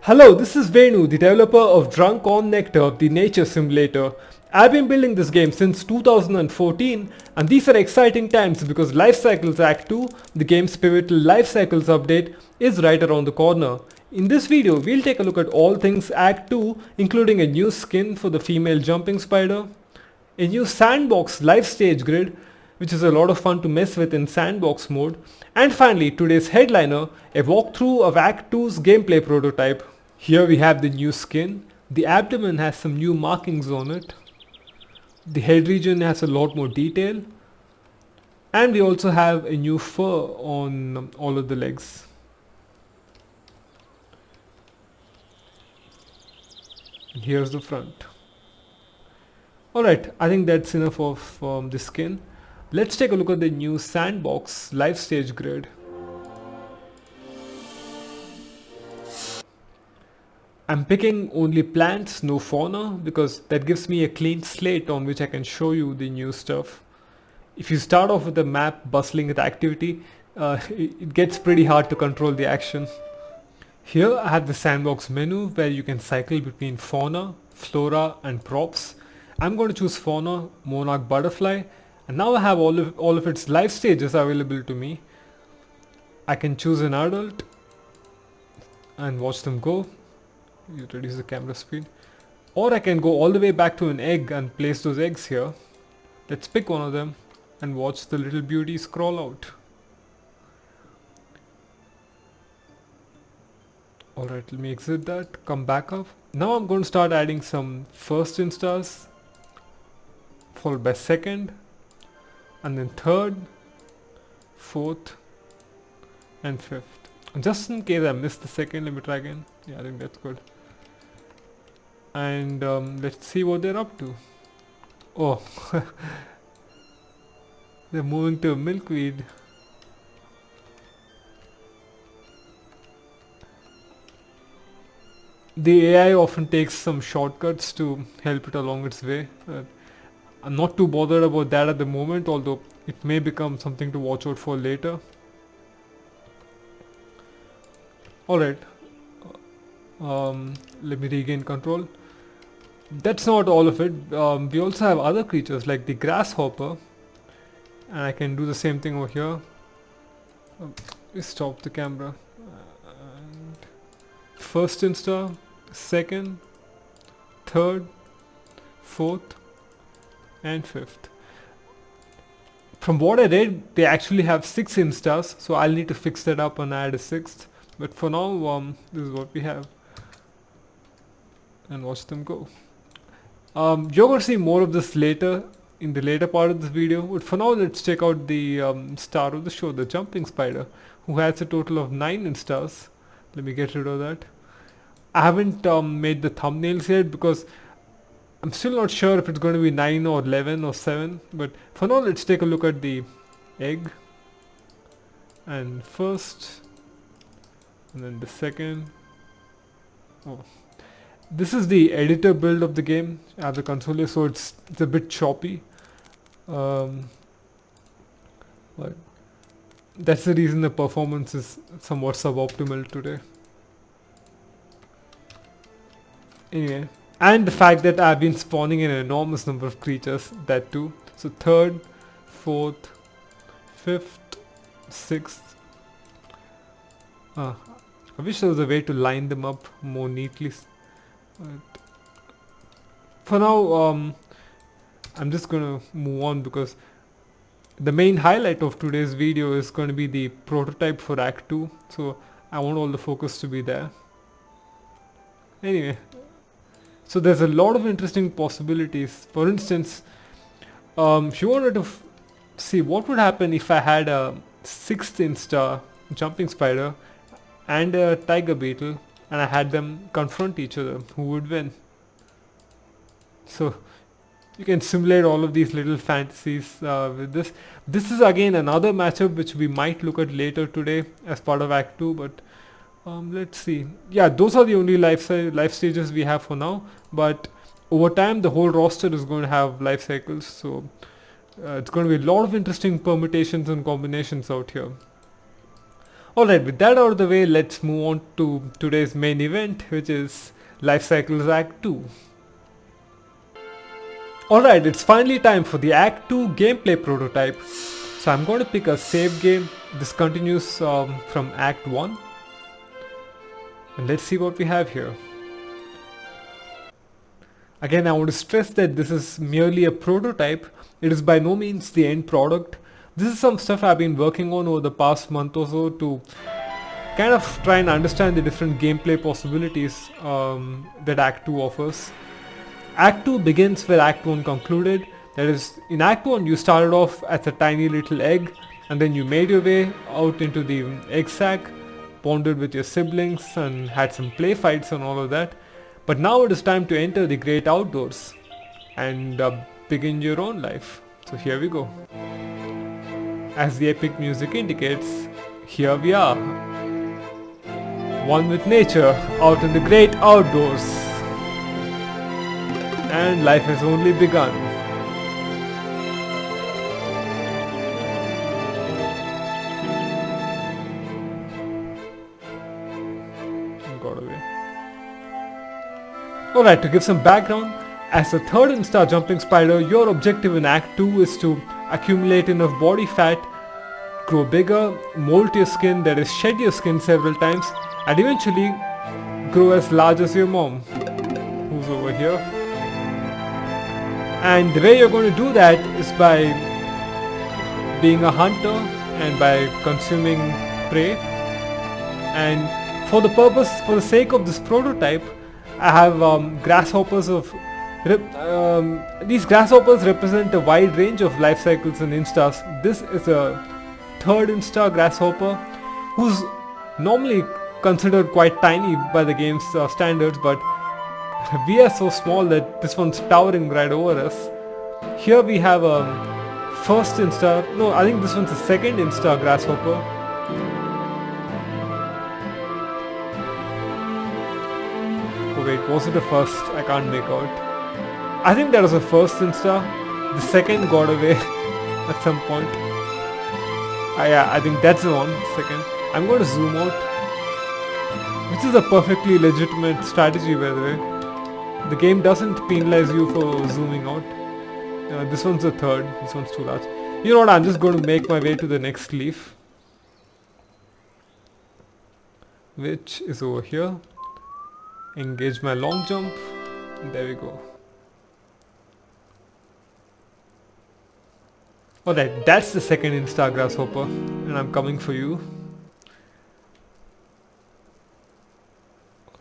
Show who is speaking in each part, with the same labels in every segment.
Speaker 1: Hello, this is Venu, the developer of Drunk on Nectar, the nature simulator. I've been building this game since 2014 and these are exciting times because Lifecycles Act 2, the game's pivotal life cycles update, is right around the corner. In this video, we'll take a look at all things Act 2, including a new skin for the female jumping spider, a new sandbox live stage grid, which is a lot of fun to mess with in sandbox mode, and finally today's headliner, a walkthrough of Act 2's gameplay prototype. Here we have the new skin. The abdomen has some new markings on it. The head region has a lot more detail. And we also have a new fur on all of the legs. And here's the front. Alright, I think that's enough of the skin. Let's take a look at the new sandbox live stage grid. I'm picking only plants, no fauna, because that gives me a clean slate on which I can show you the new stuff. If you start off with a map bustling with activity, it gets pretty hard to control the action. Here I have the sandbox menu where you can cycle between fauna, flora and props. I'm going to choose fauna, monarch butterfly, and now I have all of its life stages available to me. I can choose an adult and watch them go. You reduce the camera speed. Or I can go all the way back to an egg and place those eggs here. Let's pick one of them and watch the little beauties crawl out. Alright, let me exit that, come back up. Now I'm going to start adding some first instars, followed by second, and then third, fourth, and fifth. And just in case I missed the second, let me try again. Yeah, I think that's good. And let's see what they're up to. Oh, they're moving to milkweed. The AI often takes some shortcuts to help it along its way. I'm not too bothered about that at the moment, although it may become something to watch out for later. Alright, let me regain control. That's not all of it. We also have other creatures like the Grasshopper, and I can do the same thing over here. Stop the camera. And first insta, second, third, fourth, and fifth. From what I read, they actually have 6 instas, so I'll need to fix that up and add a 6th. But for now, this is what we have. And watch them go. You're going to see more of this later, in the later part of this video. But for now, let's check out the star of the show, the jumping spider, who has a total of 9 instas. Let me get rid of that. I haven't made the thumbnails yet because I'm still not sure if it's going to be 9 or 11 or 7. But for now, let's take a look at the egg. And first, and then the second. Oh. This is the editor build of the game. I have the console here, so it's a bit choppy. But that's the reason the performance is somewhat suboptimal today. Anyway, and the fact that I've been spawning an enormous number of creatures, that too. So third, fourth, fifth, sixth. I wish there was a way to line them up more neatly. But for now, I'm just gonna move on because the main highlight of today's video is going to be the prototype for Act 2. So I want all the focus to be there. Anyway, so there's a lot of interesting possibilities. For instance, if you wanted to see what would happen if I had a 6th insta jumping spider and a tiger beetle, and I had them confront each other, who would win? So you can simulate all of these little fantasies with this. This is again another matchup which we might look at later today as part of Act 2, but let's see. Yeah, those are the only life stages we have for now, but over time the whole roster is going to have life cycles, so it's going to be a lot of interesting permutations and combinations out here. Alright, with that out of the way, let's move on to today's main event, which is Lifecycles Act 2. Alright, it's finally time for the Act 2 gameplay prototype. So I'm going to pick a save game. This continues from Act 1. And let's see what we have here. Again, I want to stress that this is merely a prototype. It is by no means the end product. This is some stuff I've been working on over the past month or so to kind of try and understand the different gameplay possibilities that Act 2 offers. Act 2 begins where Act 1 concluded. That is, in Act 1 you started off as a tiny little egg, and then you made your way out into the egg sac, bonded with your siblings and had some play fights and all of that. But now it is time to enter the great outdoors and begin your own life. So here we go. As the epic music indicates, here we are. One with nature, out in the great outdoors. And life has only begun. Got away. Alright, to give some background, as a third Insta jumping spider, your objective in Act 2 is to accumulate enough body fat, grow bigger, molt your skin, that is shed your skin several times, and eventually grow as large as your mom, who's over here. And the way you're going to do that is by being a hunter and by consuming prey. And for the sake of this prototype, I have grasshoppers of these grasshoppers represent a wide range of life cycles and instas. This is a third insta grasshopper who's normally considered quite tiny by the game's standards, but we are so small that this one's towering right over us. Here we have a first insta, no, I think this one's a second insta grasshopper. Oh wait, was it a first? I can't make out. I think that was the first insta. The second got away at some point. Yeah, I think that's the one. Second. I'm going to zoom out. Which is a perfectly legitimate strategy, by the way. The game doesn't penalize you for zooming out. This one's the third. This one's too large. You know what? I'm just going to make my way to the next leaf, which is over here. Engage my long jump. And there we go. Alright, that's the second insta grasshopper, and I'm coming for you.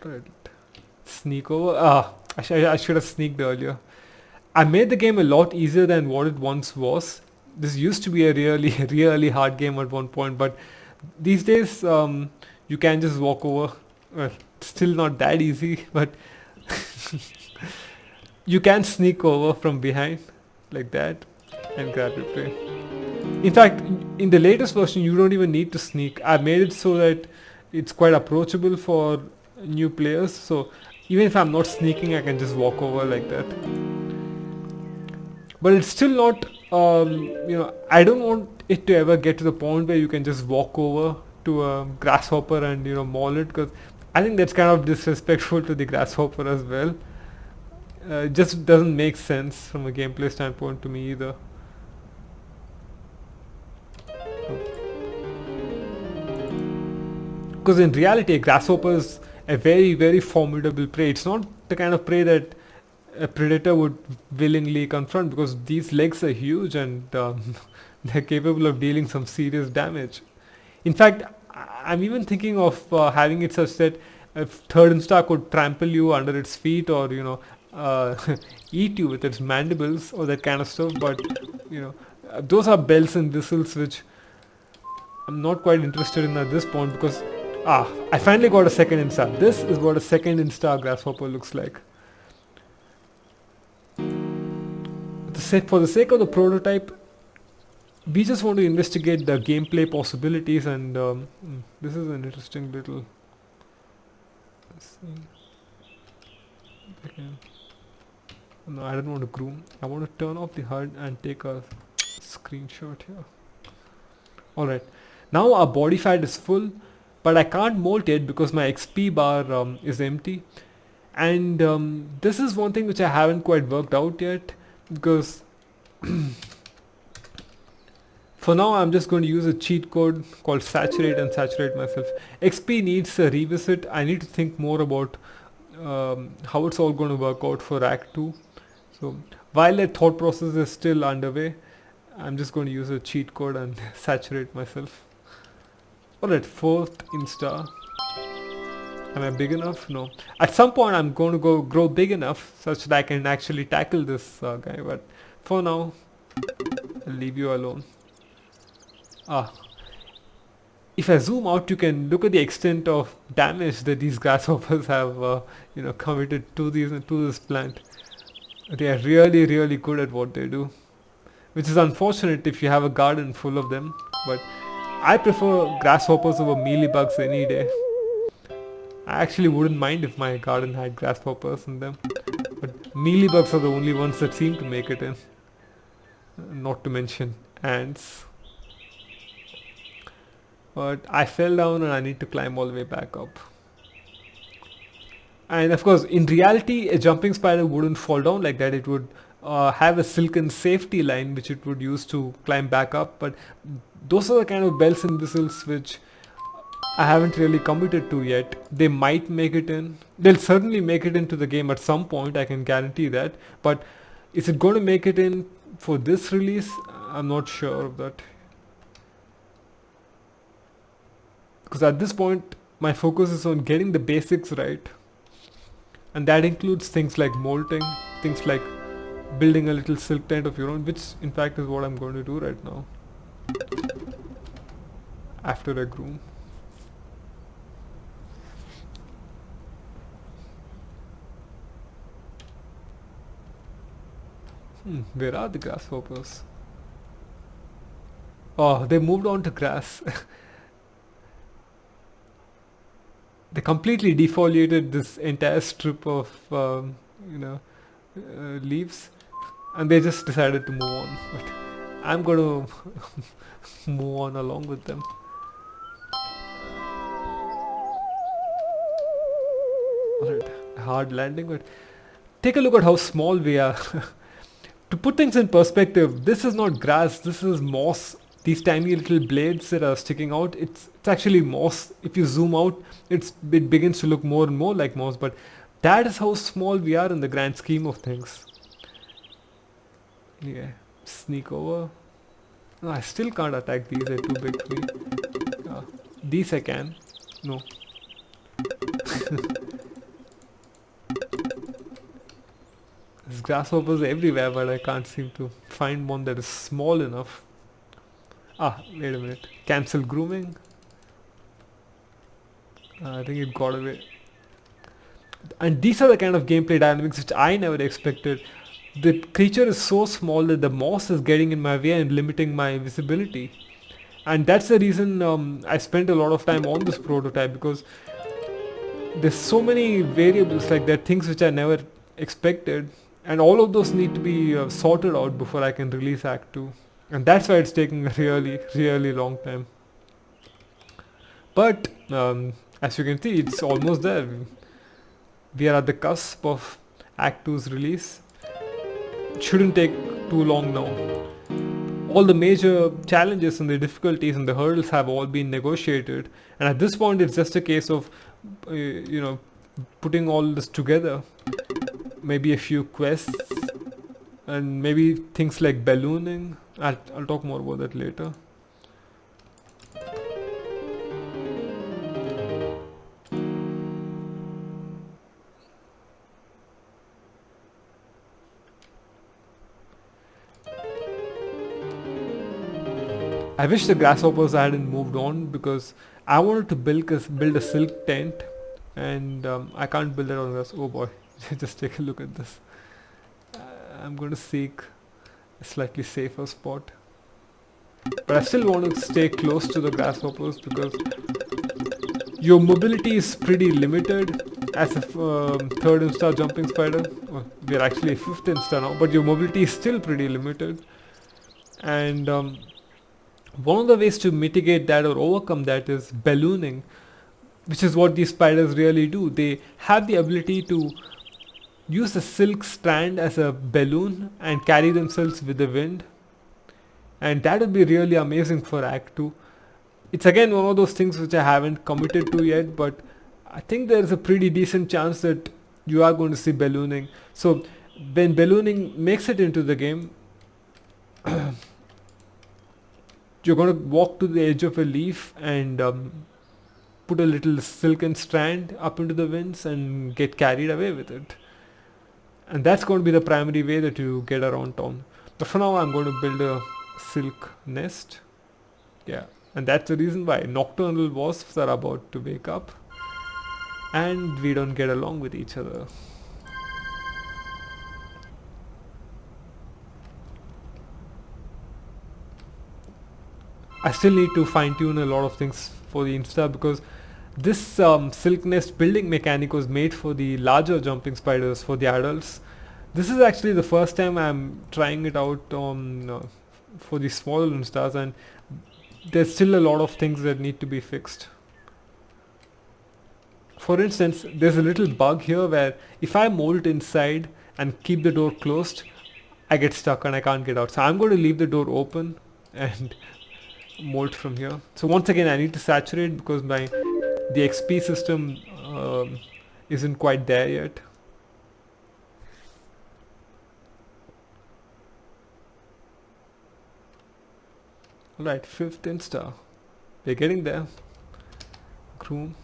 Speaker 1: Alright, sneak over. I should have sneaked earlier. I made the game a lot easier than what it once was. This used to be a really hard game at one point, but these days you can just walk over. Well, still not that easy, but you can sneak over from behind like that and grab your prey. In fact, in the latest version you don't even need to sneak. I made it so that it's quite approachable for new players, so even if I'm not sneaking I can just walk over like that. But it's still not, I don't want it to ever get to the point where you can just walk over to a grasshopper and maul it, because I think that's kind of disrespectful to the grasshopper as well. It just doesn't make sense from a gameplay standpoint to me either. Because in reality a grasshopper is a very formidable prey. It's not the kind of prey that a predator would willingly confront, because these legs are huge and they're capable of dealing some serious damage. In fact, I'm even thinking of having it such that a third insta could trample you under its feet, or eat you with its mandibles or that kind of stuff. But those are bells and whistles which I'm not quite interested in at this point, because I finally got a second insta. This is what a second insta grasshopper looks like. For the sake of the prototype, we just want to investigate the gameplay possibilities, and this is an interesting little. No, I don't want to groom. I want to turn off the HUD and take a screenshot here. Alright, now our body fat is full. but I can't molt yet because my XP bar is empty. And this is one thing which I haven't quite worked out yet, because for now I'm just going to use a cheat code called saturate and saturate myself. XP needs a revisit. I need to think more about how it's all going to work out for Act 2. So while that thought process is still underway, I'm just going to use a cheat code and saturate myself. Alright, fourth insta. Am I big enough? No. At some point I'm going to grow big enough such that I can actually tackle this guy, but for now I'll leave you alone. If I zoom out, you can look at the extent of damage that these grasshoppers have committed to this plant. They are really good at what they do, which is unfortunate if you have a garden full of them, but I prefer grasshoppers over mealybugs any day. I actually wouldn't mind if my garden had grasshoppers in them, but mealybugs are the only ones that seem to make it in. Not to mention ants. But I fell down and I need to climb all the way back up. And of course, in reality, a jumping spider wouldn't fall down like that. It would have a silken safety line which it would use to climb back up. But those are the kind of bells and whistles which I haven't really committed to yet. They might make it in. They'll certainly make it into the game at some point, I can guarantee that. But is it going to make it in for this release? I'm not sure of that. Because at this point, my focus is on getting the basics right. And that includes things like molting, things like building a little silk tent of your own, which in fact is what I'm going to do right now. After I groom. Where are the grasshoppers? Oh, they moved on to grass. They completely defoliated this entire strip of leaves, and they just decided to move on. But I'm going to move on along with them. Alright, hard landing, but take a look at how small we are. To put things in perspective, this is not grass, this is moss. These tiny little blades that are sticking out, it's actually moss. If you zoom out, it begins to look more and more like moss, but that is how small we are in the grand scheme of things. Yeah, sneak over. No, I still can't attack these, they're too big for me. These I can. No. There's grasshoppers everywhere, but I can't seem to find one that is small enough. Wait a minute. Cancel grooming. I think it got away. And these are the kind of gameplay dynamics which I never expected. The creature is so small that the moss is getting in my way and limiting my visibility. And that's the reason I spent a lot of time on this prototype, because there's so many variables, like there are things which I never expected, and all of those need to be sorted out before I can release Act 2. And that's why it's taking a really long time. But as you can see, it's almost there. We are at the cusp of Act 2's release. It shouldn't take too long now. All the major challenges and the difficulties and the hurdles have all been negotiated, and at this point it's just a case of putting all this together. Maybe a few quests and maybe things like ballooning. I'll talk more about that later. I wish the grasshoppers hadn't moved on, because I wanted to build a silk tent, and I can't build it on grass. Oh boy. Just take a look at this. I'm going to seek a slightly safer spot, but I still want to stay close to the grasshoppers because your mobility is pretty limited as a third insta jumping spider. We're actually a fifth insta now, but your mobility is still pretty limited, and one of the ways to mitigate that or overcome that is ballooning. which is what these spiders really do. They have the ability to use a silk strand as a balloon and carry themselves with the wind, and that would be really amazing for Act 2. It's again one of those things which I haven't committed to yet, but I think there's a pretty decent chance that you are going to see ballooning. So when ballooning makes it into the game, you're going to walk to the edge of a leaf and put a little silken strand up into the winds and get carried away with it. And that's going to be the primary way that you get around town. But for now I'm going to build a silk nest. Yeah, and that's the reason why nocturnal wasps are about to wake up and we don't get along with each other. I still need to fine tune a lot of things for the Insta, because this silk nest building mechanic was made for the larger jumping spiders, for the adults. This is actually the first time I'm trying it out on for the smaller Instas, and there's still a lot of things that need to be fixed. For instance, there's a little bug here where if I molt inside and keep the door closed, I get stuck and I can't get out. So I'm going to leave the door open and molt from here. So once again I need to saturate because the XP system isn't quite there yet. Alright, 5th Insta. We're getting there. Groom.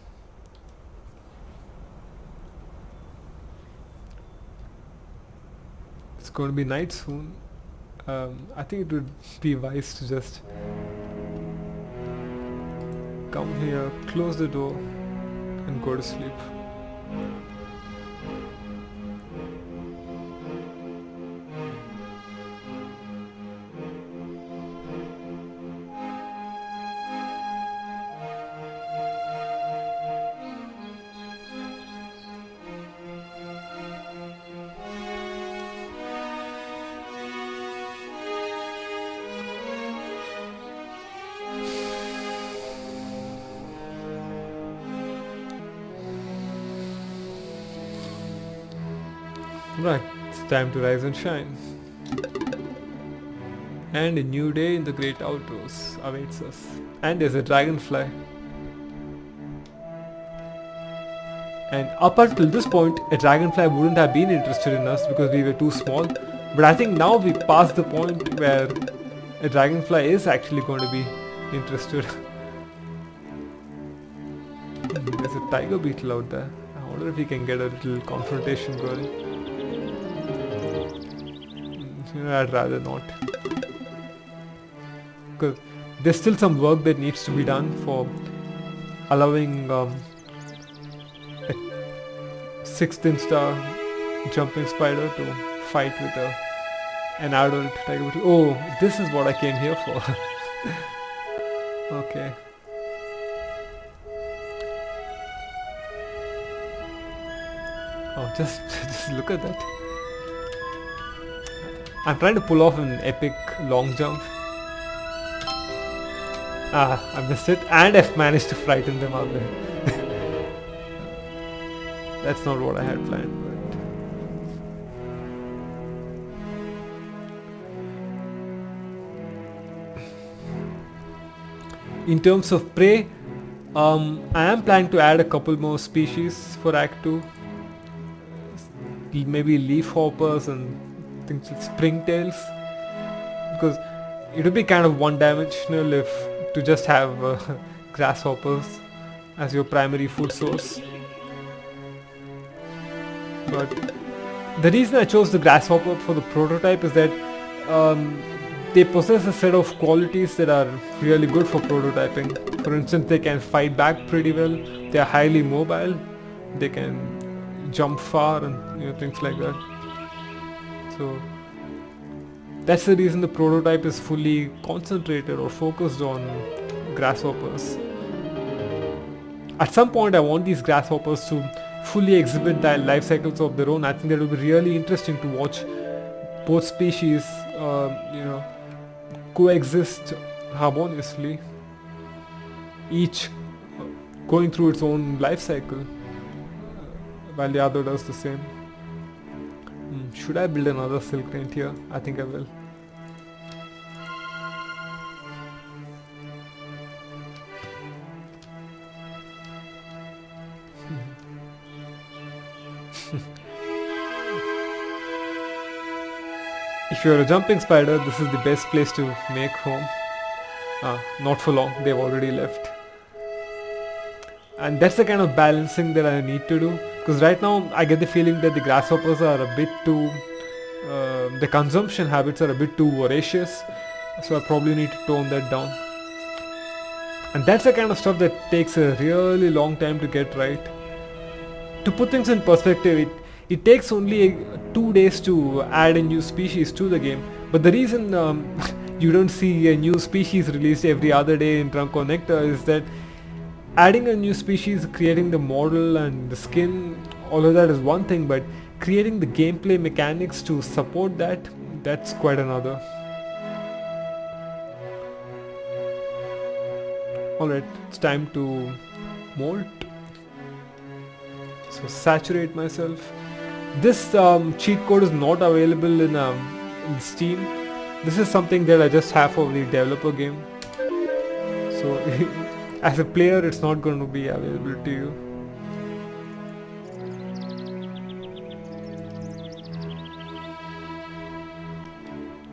Speaker 1: It's going to be night soon. I think it would be wise to just come here, close the door and go to sleep. Right, it's time to rise and shine. And a new day in the great outdoors awaits us. And there's a dragonfly. And up until this point, a dragonfly wouldn't have been interested in us because we were too small. But I think now we passed the point where a dragonfly is actually going to be interested. There's a tiger beetle out there. I wonder if we can get a little confrontation going. I'd rather not, because there's still some work that needs to be done for allowing a 6th Insta jumping spider to fight with an adult tiger beetle. Oh, this is what I came here for. Okay. Oh, just look at that. I'm trying to pull off an epic long jump. I missed it, and I've managed to frighten them out there. That's not what I had planned, but... In terms of prey, I am planning to add a couple more species for Act 2. Maybe leafhoppers and things like springtails, because it would be kind of one-dimensional if to just have grasshoppers as your primary food source. But the reason I chose the grasshopper for the prototype is that they possess a set of qualities that are really good for prototyping. For instance, they can fight back pretty well, they are highly mobile, they can jump far and things like that. So that's the reason the prototype is fully concentrated or focused on grasshoppers. At some point I want these grasshoppers to fully exhibit their life cycles of their own. I think that will be really interesting to watch both species coexist harmoniously, each going through its own life cycle, while the other does the same. Should I build another silk tent here? I think I will. If you're a jumping spider, this is the best place to make home. Not for long, they've already left. And that's the kind of balancing that I need to do, because right now I get the feeling that the grasshoppers are a bit too the consumption habits are a bit too voracious, so I probably need to tone that down. And that's the kind of stuff that takes a really long time to get right. To put things in perspective, it takes only 2 days to add a new species to the game, but the reason you don't see a new species released every other day in Trunk or Nectar is that adding a new species, creating the model and the skin, all of that is one thing, but creating the gameplay mechanics to support that, that's quite another. Alright, it's time to molt. So saturate myself. This cheat code is not available in Steam. This is something that I just have for the developer game. So as a player, it's not going to be available to you.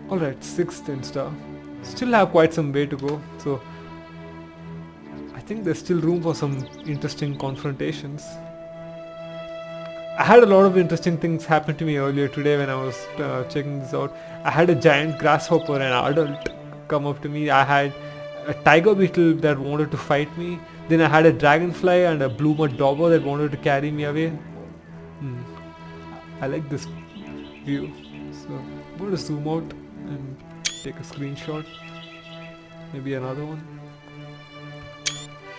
Speaker 1: Alright, 6th insta. Still have quite some way to go, so I think there's still room for some interesting confrontations. I had a lot of interesting things happen to me earlier today when I was checking this out. I had a giant grasshopper, an adult, come up to me. I had a tiger beetle that wanted to fight me. Then I had a dragonfly and a blue mud dauber that wanted to carry me away. I like this view. So I'm going to zoom out and take a screenshot. Maybe another one.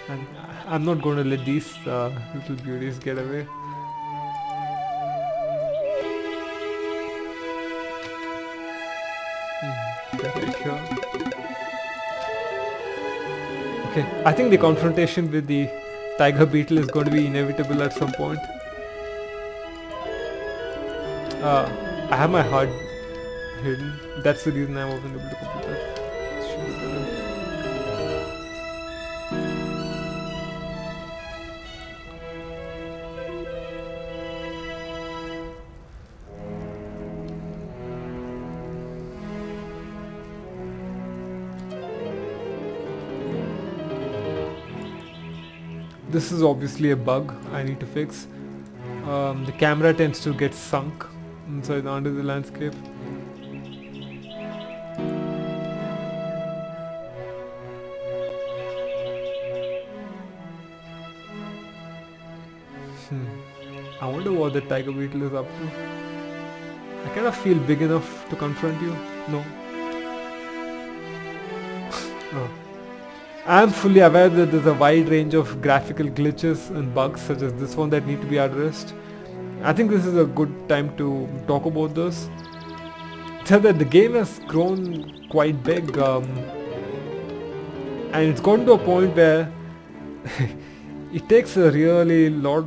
Speaker 1: And I'm not going to let these little beauties get away. Right here. Okay, I think the confrontation with the tiger beetle is going to be inevitable at some point. I have my heart hidden. That's the reason I wasn't able to complete that. This is obviously a bug I need to fix. The camera tends to get sunk inside under the landscape. I wonder what the tiger beetle is up to. I kind of feel big enough to confront you. No. Oh. I am fully aware that there's a wide range of graphical glitches and bugs such as this one that need to be addressed. I think this is a good time to talk about this. So that the game has grown quite big and it's gotten to a point where it takes a really lot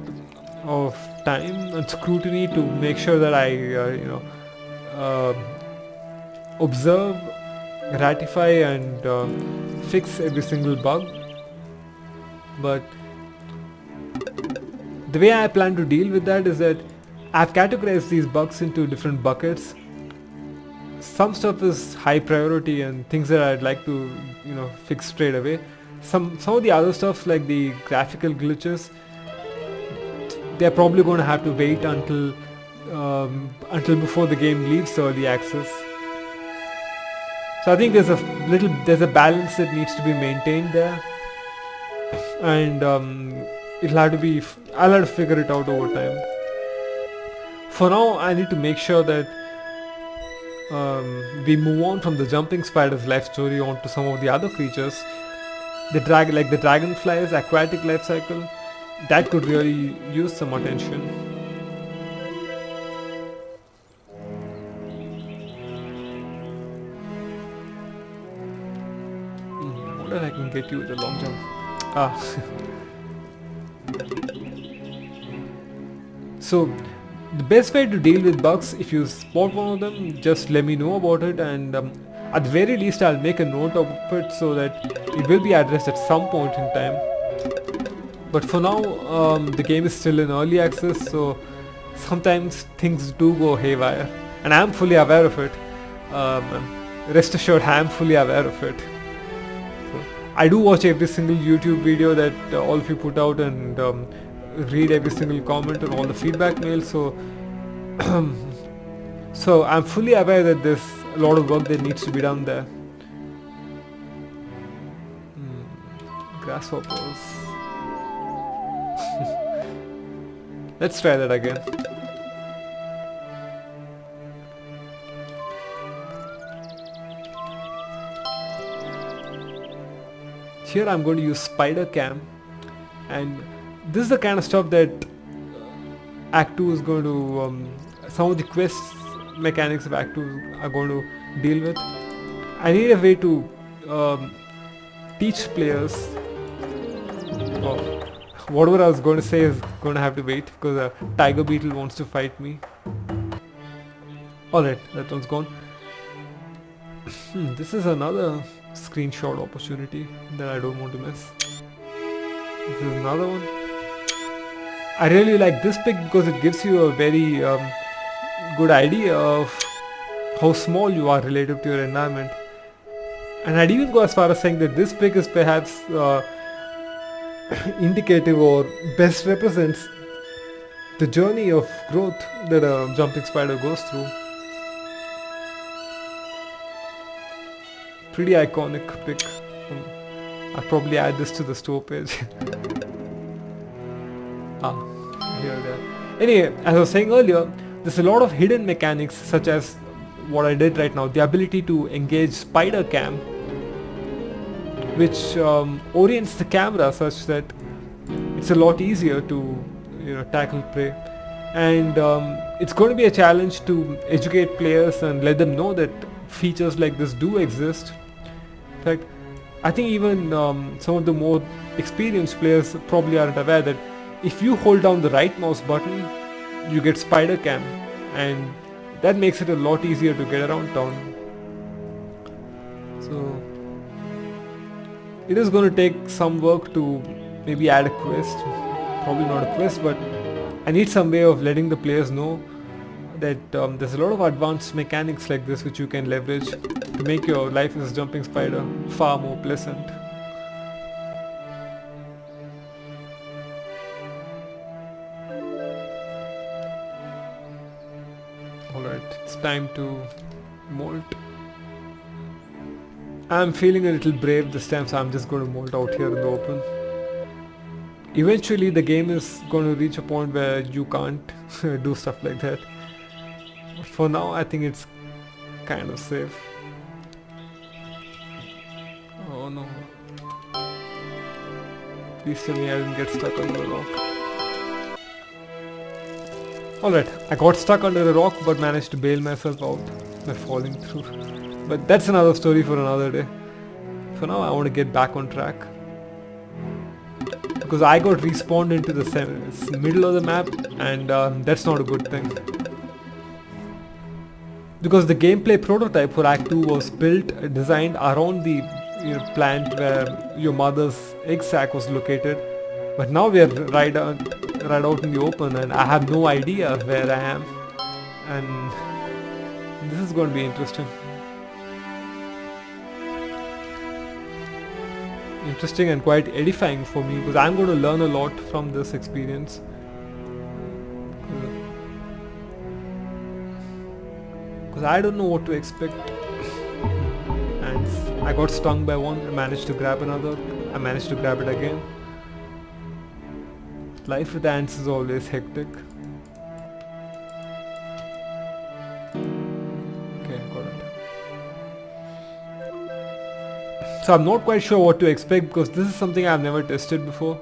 Speaker 1: of time and scrutiny to make sure that I observe, ratify and fix every single bug. But the way I plan to deal with that is that I've categorized these bugs into different buckets. Some stuff is high priority and things that I'd like to fix straight away. Some of the other stuff like the graphical glitches, they're probably going to have to wait until before the game leaves early access. So I think there's a balance that needs to be maintained there, and I'll have to figure it out over time. For now, I need to make sure that we move on from the jumping spider's life story onto some of the other creatures. Like the dragonfly's aquatic life cycle, that could really use some attention. I wonder if I can get you with a long jump. So the best way to deal with bugs, if you spot one of them, just let me know about it, and at the very least I'll make a note of it so that it will be addressed at some point in time. But for now, the game is still in early access, so sometimes things do go haywire, and I'm fully aware of it. Rest assured, I'm fully aware of it. So I do watch every single YouTube video that all of you put out, and read every single comment and all the feedback mails. So, so I'm fully aware that there's a lot of work that needs to be done there. Grasshoppers. Let's try that again. Here I'm going to use spider cam, and this is the kind of stuff that Act 2 is going to, some of the quest mechanics of Act 2 are going to deal with. I need a way to teach players. Oh, whatever I was going to say is going to have to wait because a tiger beetle wants to fight me. Alright, that one's gone. This is another screenshot opportunity that I don't want to miss. This is another one. I really like this pic because it gives you a very good idea of how small you are relative to your environment. And I'd even go as far as saying that this pic is perhaps indicative or best represents the journey of growth that a jumping spider goes through. Pretty iconic pic. I'll probably add this to the store page. Here there. Anyway, as I was saying earlier, there's a lot of hidden mechanics such as what I did right now, the ability to engage spider cam, which orients the camera such that it's a lot easier to tackle prey, and it's going to be a challenge to educate players and let them know that features like this do exist. In fact, I think even some of the more experienced players probably aren't aware that if you hold down the right mouse button, you get spider cam, and that makes it a lot easier to get around town. So it is going to take some work to maybe add a quest, probably not a quest, but I need some way of letting the players know that there's a lot of advanced mechanics like this which you can leverage to make your life as a jumping spider far more pleasant. Alright, it's time to molt. I'm feeling a little brave this time, so I'm just going to molt out here in the open. Eventually the game is going to reach a point where you can't do stuff like that. But for now I think it's kind of safe. Oh no. Please tell me I didn't get stuck under the rock. Alright, I got stuck under a rock but managed to bail myself out by falling through. But that's another story for another day. For now I want to get back on track, because I got respawned into the middle of the map, and that's not a good thing. Because the gameplay prototype for Act 2 was designed around the plant where your mother's egg sac was located, but now we are right out in the open and I have no idea where I am, and this is going to be interesting. Interesting and quite edifying for me, because I'm going to learn a lot from this experience. Because I don't know what to expect. And I got stung by one, I managed to grab another, I managed to grab it again. Life with ants is always hectic. Okay, got it. So I'm not quite sure what to expect, because this is something I've never tested before.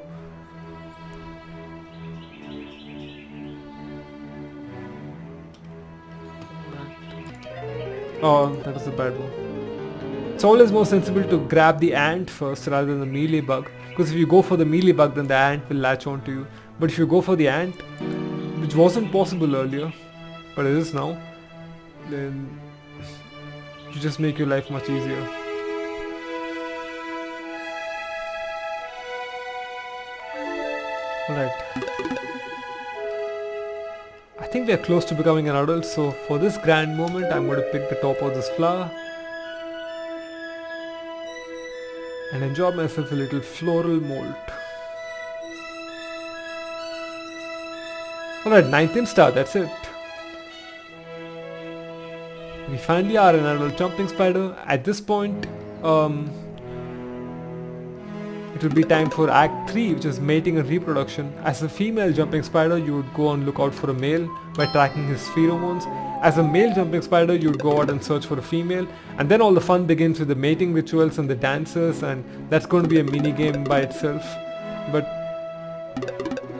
Speaker 1: Oh, that was a bad one. it's always more sensible to grab the ant first rather than the melee bug. Because if you go for the melee bug, then the ant will latch onto you. But if you go for the ant, which wasn't possible earlier, but it is now, then you just make your life much easier. Alright. I think we are close to becoming an adult, so for this grand moment, I'm going to pick the top of this flower and enjoy myself a little floral molt. Alright, 9th insta, that's it. We finally are an adult jumping spider. At this point, it will be time for Act 3, which is mating and reproduction. As a female jumping spider, you would go and look out for a male by tracking his pheromones. As a male jumping spider, you would go out and search for a female. And then all the fun begins with the mating rituals and the dances, and that's going to be a mini game by itself. But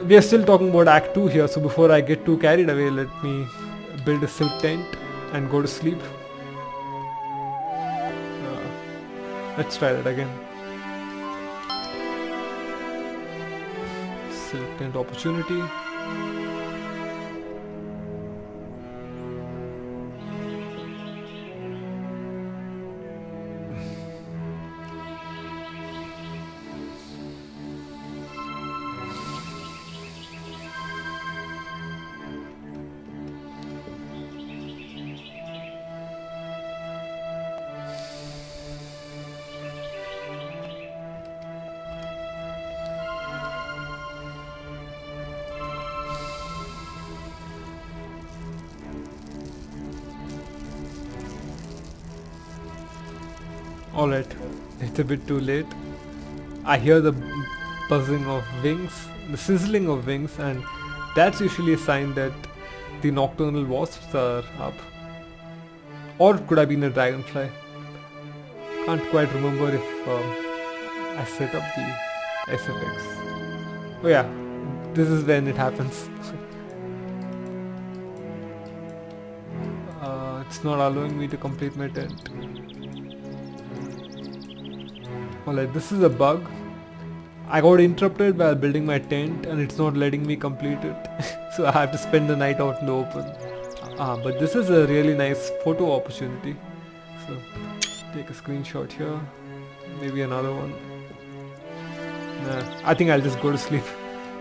Speaker 1: we are still talking about Act 2 here, so before I get too carried away, let me build a silk tent and go to sleep. Let's try that again. Silk tent opportunity. Alright, it's a bit too late. I hear the buzzing of wings, the sizzling of wings, and that's usually a sign that the nocturnal wasps are up. Or could have been a dragonfly. Can't quite remember if I set up the SFX. Oh yeah, this is when it happens. It's not allowing me to complete my tent. Alright, this is a bug. I got interrupted while building my tent and it's not letting me complete it. So I have to spend the night out in the open. But this is a really nice photo opportunity. So take a screenshot here. Maybe another one. Nah, I think I'll just go to sleep.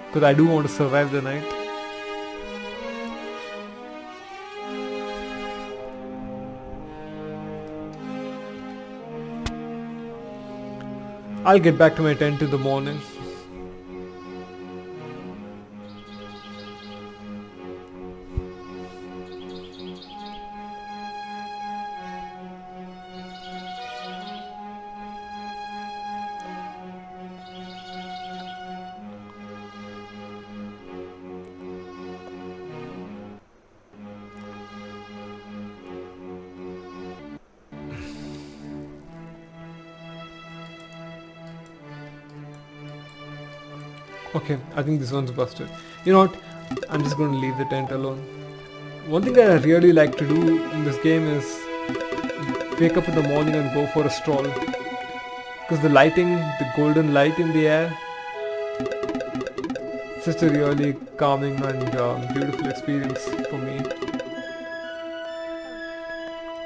Speaker 1: Because I do want to survive the night. I'll get back to my tent in the morning. Okay, I think this one's busted. You know what? I'm just going to leave the tent alone. One thing that I really like to do in this game is wake up in the morning and go for a stroll. Because the lighting, the golden light in the air, it's just a really calming and beautiful experience for me.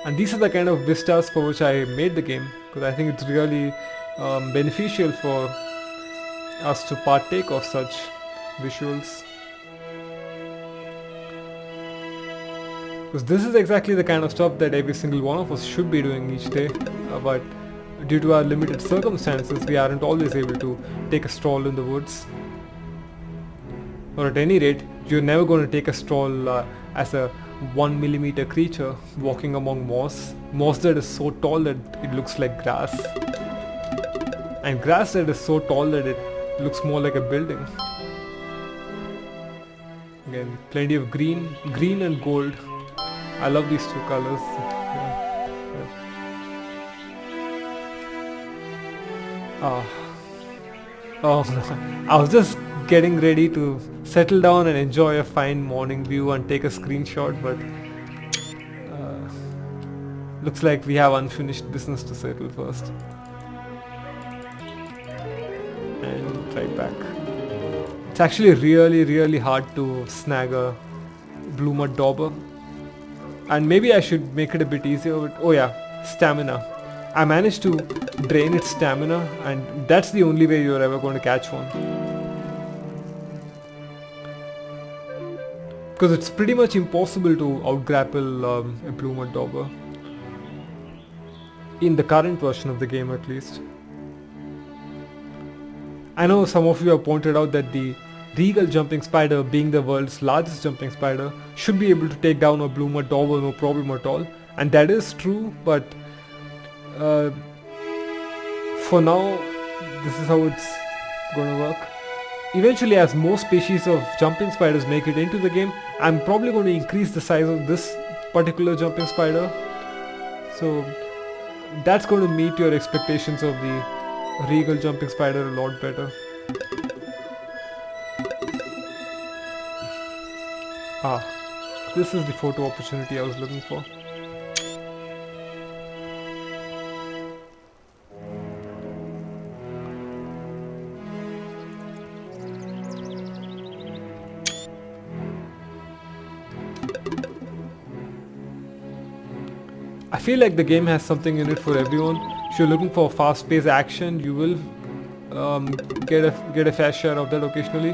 Speaker 1: And these are the kind of vistas for which I made the game. Because I think it's really beneficial for us to partake of such visuals, because this is exactly the kind of stuff that every single one of us should be doing each day, but due to our limited circumstances we aren't always able to take a stroll in the woods. Or at any rate, you're never going to take a stroll as a 1mm creature walking among moss that is so tall that it looks like grass, and grass that is so tall that it looks more like a building. Again, plenty of green and gold. I love these two colors. Oh, I was just getting ready to settle down and enjoy a fine morning view and take a screenshot, but Looks like we have unfinished business to settle first. And right back. It's actually really hard to snag a blue Mud Dauber. And maybe I should make it a bit easier with, oh yeah, stamina. I managed to drain its stamina, and that's the only way you're ever going to catch one. Because it's pretty much impossible to outgrapple a blue Mud Dauber. In the current version of the game at least. I know some of you have pointed out that the regal jumping spider, being the world's largest jumping spider, should be able to take down a blue Mud Dauber no problem at all. And that is true, but for now, this is how it's going to work. Eventually, as more species of jumping spiders make it into the game, I'm probably going to increase the size of this particular jumping spider. So that's going to meet your expectations of the regal jumping spider a lot better. This is the photo opportunity I was looking for. I feel like the game has something in it for everyone. If you're looking for fast-paced action, you will get a fair share of that occasionally.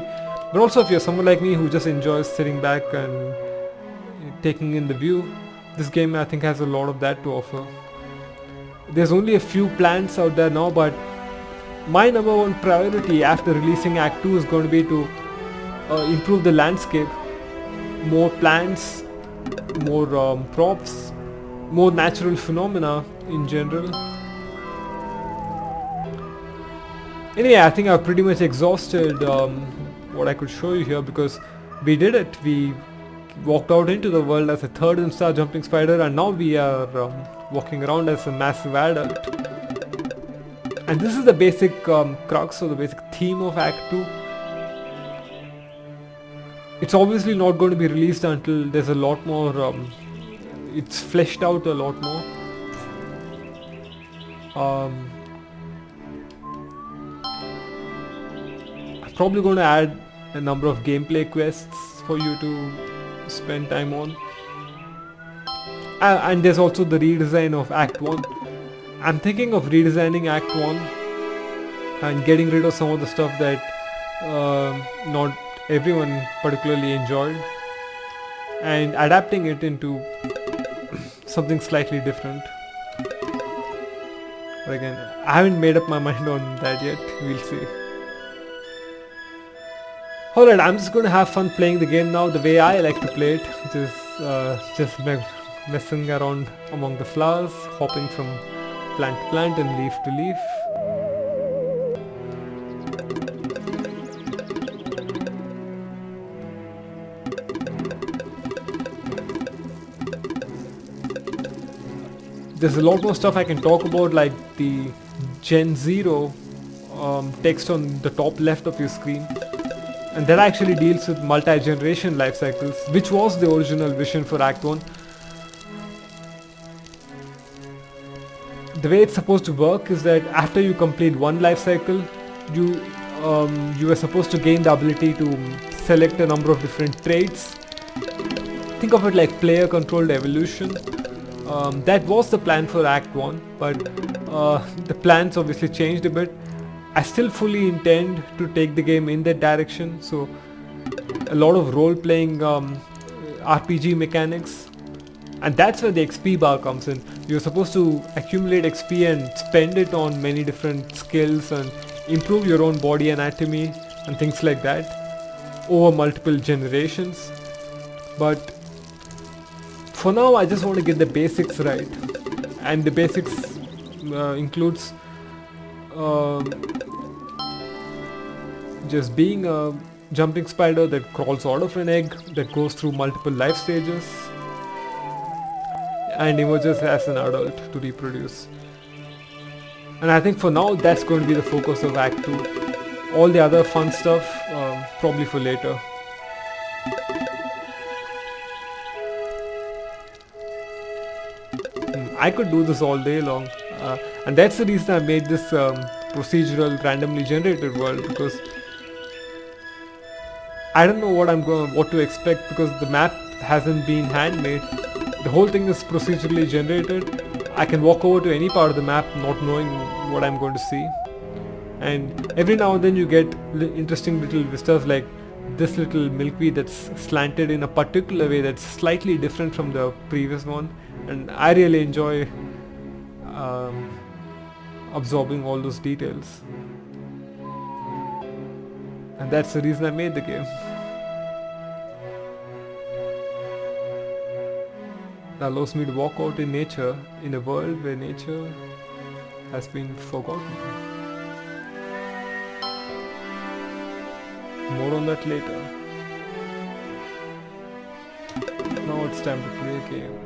Speaker 1: But also if you're someone like me who just enjoys sitting back and taking in the view, this game I think has a lot of that to offer. There's only a few plans out there now, but my number one priority after releasing Act 2 is going to be to improve the landscape. More plants, more props, more natural phenomena in general. Anyway, I think I've pretty much exhausted what I could show you here, because we did it. We walked out into the world as a third star jumping spider, and now we are walking around as a massive adult. And this is the basic crux or the basic theme of Act 2. It's obviously not going to be released until there's a lot more, it's fleshed out a lot more. I'm probably going to add a number of gameplay quests for you to spend time on. And there's also the redesign of Act 1. I'm thinking of redesigning Act 1 and getting rid of some of the stuff that not everyone particularly enjoyed, and adapting it into something slightly different. But again, I haven't made up my mind on that yet. We'll see. Alright, I'm just going to have fun playing the game now the way I like to play it, which is just messing around among the flowers, hopping from plant to plant and leaf to leaf. There's a lot more stuff I can talk about, like the Gen 0 text on the top left of your screen. And that actually deals with multi-generation life cycles, which was the original vision for Act 1. The way it's supposed to work is that after you complete one life cycle, you are supposed to gain the ability to select a number of different traits. Think of it like player-controlled evolution. That was the plan for Act 1, but the plans obviously changed a bit. I still fully intend to take the game in that direction, so a lot of role-playing RPG mechanics, and that's where the XP bar comes in. You're supposed to accumulate XP and spend it on many different skills and improve your own body anatomy and things like that over multiple generations. But for now I just want to get the basics right, and the basics includes just being a jumping spider that crawls out of an egg, that goes through multiple life stages and emerges as an adult to reproduce. And I think for now that's going to be the focus of Act 2. All the other fun stuff probably for later. I could do this all day long, and that's the reason I made this procedural randomly generated world, because I don't know what to expect, because the map hasn't been handmade. The whole thing is procedurally generated. I can walk over to any part of the map not knowing what I'm going to see, and every now and then you get interesting little vistas, like this little milkweed that's slanted in a particular way that's slightly different from the previous one, and I really enjoy absorbing all those details, and that's the reason I made the game. It allows me to walk out in nature, in a world where nature has been forgotten. More on that later. Now it's time to play a game.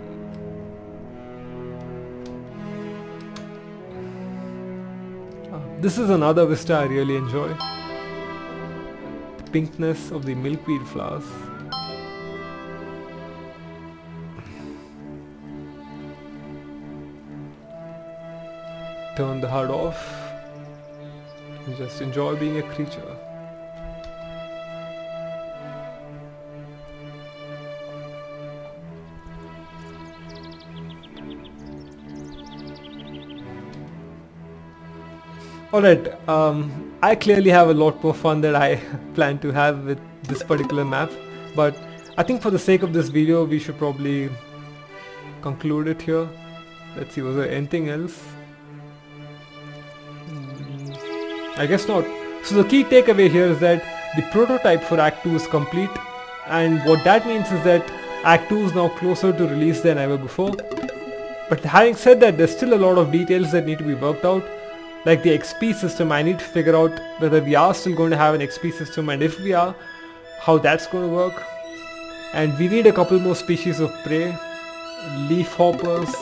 Speaker 1: This is another vista I really enjoy. The pinkness of the milkweed flowers. Turn the HUD off and just enjoy being a creature. Alright, I clearly have a lot more fun that I plan to have with this particular map, but I think for the sake of this video we should probably conclude it here. Let's see, was there anything else? I guess not. So the key takeaway here is that the prototype for Act 2 is complete, and what that means is that Act 2 is now closer to release than ever before. But having said that, there's still a lot of details that need to be worked out. Like the XP system, I need to figure out whether we are still going to have an XP system, and if we are, how that's going to work. And we need a couple more species of prey, leaf hoppers,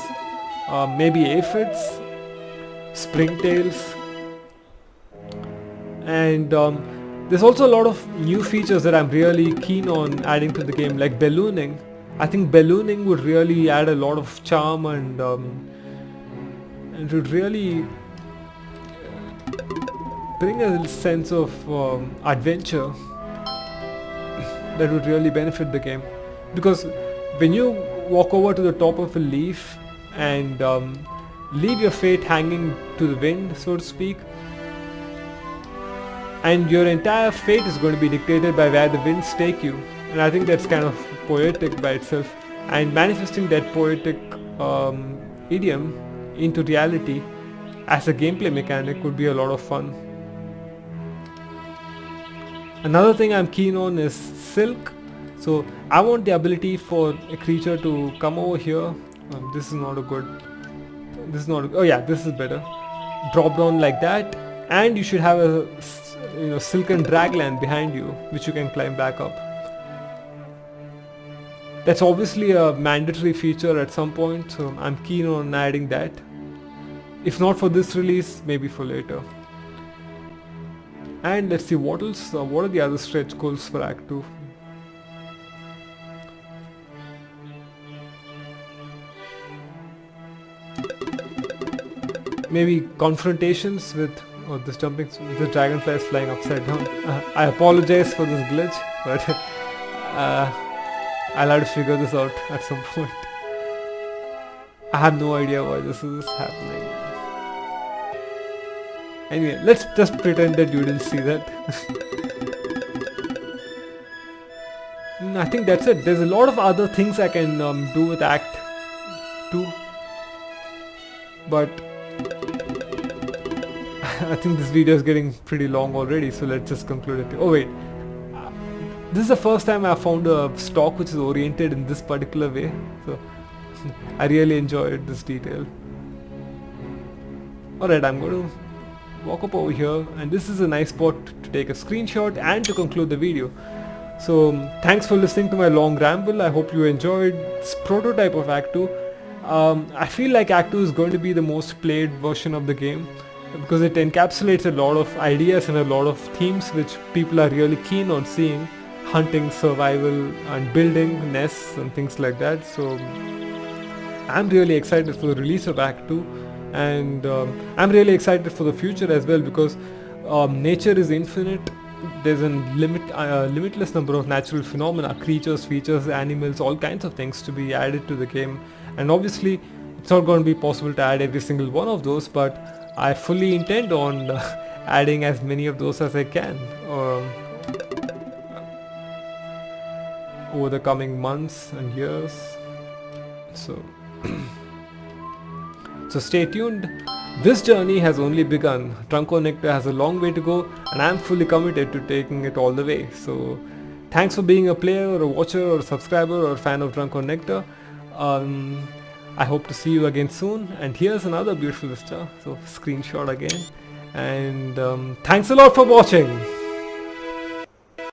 Speaker 1: maybe aphids, springtails, and there's also a lot of new features that I'm really keen on adding to the game, like ballooning. I think ballooning would really add a lot of charm, and it would really bring a sense of adventure that would really benefit the game. Because when you walk over to the top of a leaf and leave your fate hanging to the wind, so to speak, and your entire fate is going to be dictated by where the winds take you, and I think that's kind of poetic by itself, and manifesting that poetic idiom into reality as a gameplay mechanic would be a lot of fun. Another thing I'm keen on is silk. So I want the ability for a creature to come over here. This is not a good. This is not. Oh yeah, this is better. Drop down like that, and you should have a silken dragland behind you, which you can climb back up. That's obviously a mandatory feature at some point, so I'm keen on adding that. If not for this release, maybe for later. And let's see what else. What are the other stretch goals for Act 2? Maybe confrontations with this jumping, the dragonfly is flying upside down. I apologize for this glitch, but I'll have to figure this out at some point. I have no idea why this is happening. Anyway, let's just pretend that you didn't see that. I think that's it. There's a lot of other things I can do with Act 2, but I think this video is getting pretty long already, so let's just conclude it. Oh wait, this is the first time I found a stock which is oriented in this particular way, so I really enjoyed this detail. Alright, I'm going to walk up over here, and this is a nice spot to take a screenshot and to conclude the video. So thanks for listening to my long ramble. I hope you enjoyed this prototype of Act 2. I feel like Act 2 is going to be the most played version of the game, because it encapsulates a lot of ideas and a lot of themes which people are really keen on seeing: hunting, survival, and building nests and things like that. So I'm really excited for the release of Act 2, and I'm really excited for the future as well, because nature is infinite. There's a limitless number of natural phenomena, creatures, features, animals, all kinds of things to be added to the game. And obviously it's not going to be possible to add every single one of those, but I fully intend on adding as many of those as I can over the coming months and years. So so stay tuned. This journey has only begun. Drunko Nectar has a long way to go, and I'm fully committed to taking it all the way. So thanks for being a player or a watcher or a subscriber or a fan of Drunko Nectar. I hope to see you again soon. And here's another beautiful vista. So screenshot again. And thanks a lot for watching.